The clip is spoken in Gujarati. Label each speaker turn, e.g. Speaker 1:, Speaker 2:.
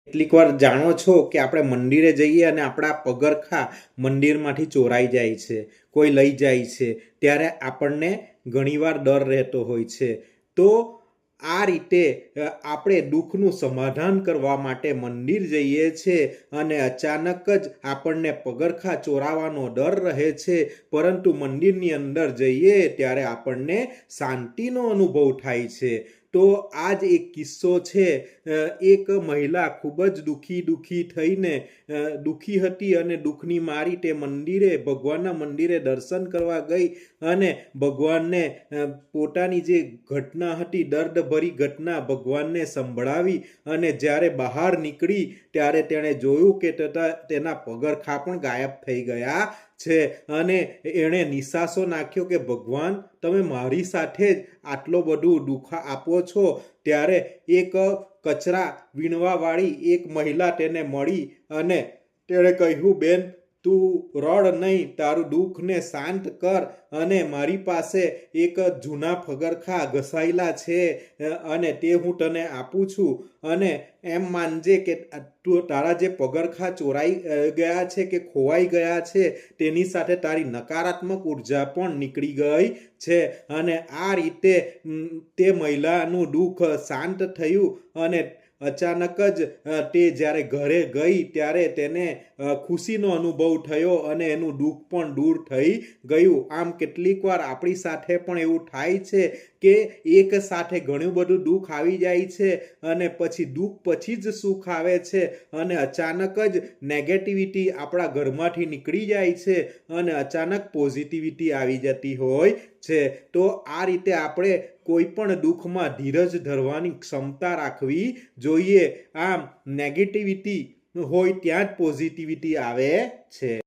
Speaker 1: કેટલીકવાર જાણો છો કે આપણે મંદિરે જઈએ અને આપણા પગરખા મંદિરમાંથી ચોરાઈ જાય છે, કોઈ લઈ જાય છે, ત્યારે આપણને ઘણીવાર ડર રહેતો હોય છે. તો આ રીતે આપણે દુઃખનું સમાધાન કરવા માટે મંદિર જઈએ છીએ અને અચાનક જ આપણને પગરખા ચોરાવાનો ડર રહે છે, પરંતુ મંદિરની અંદર જઈએ ત્યારે આપણને શાંતિનો અનુભવ થાય છે. તો આ જ એક કિસ્સો છે. એક મહિલા ખૂબ જ દુઃખી થઈને દુઃખી હતી અને દુઃખની મારી તે ભગવાનના મંદિરે દર્શન કરવા ગઈ અને ભગવાનને પોતાની જે ઘટના હતી, દર્દભરી ઘટના ભગવાનને સંભળાવી અને જ્યારે બહાર નીકળી ત્યારે તેણે જોયું કે તેના પગરખા પણ ગાયબ થઈ ગયા છે. અને એણે નિશાસો નાખ્યો કે ભગવાન, તમે મારી સાથે જ આટલો બધું દુઃખ આપો છો. ત્યારે એક કચરા વીણવાવાળી એક મહિલા તેને મળી અને તેણે કહ્યું, બેન, તું રડ નહીં, તારું દુઃખને શાંત કર અને મારી પાસે એક જૂના પગરખા ઘસાયેલા છે અને તે હું તને આપું છું. અને એમ માનજે કે તારા જે પગરખા ચોરાઈ ગયા છે કે ખોવાઈ ગયા છે તેની સાથે તારી નકારાત્મક ઉર્જા પણ નીકળી ગઈ છે. અને આ રીતે તે મહિલાનું દુઃખ શાંત થયું અને અચાનક જ તે જ્યારે ઘરે ગઈ ત્યારે તેને ખુશીનો અનુભવ થયો અને એનું દુઃખ પણ દૂર થઈ ગયું. આમ કેટલીક વાર આપણી સાથે પણ એવું થાય છે કે એક સાથે ઘણું બધું દુઃખ આવી જાય છે અને પછી દુઃખ પછી જ સુખ આવે છે અને અચાનક જ નેગેટિવિટી આપણા ઘરમાંથી નીકળી જાય છે અને અચાનક પોઝિટિવિટી આવી જતી હોય છે. તો આ રીતે આપણે કોઈ પણ દુઃખમાં ધીરજ ધરવાની ક્ષમતા રાખવી જોઈએ. આમ નેગેટિવિટી હોય ત્યાં જ પોઝિટિવિટી આવે છે.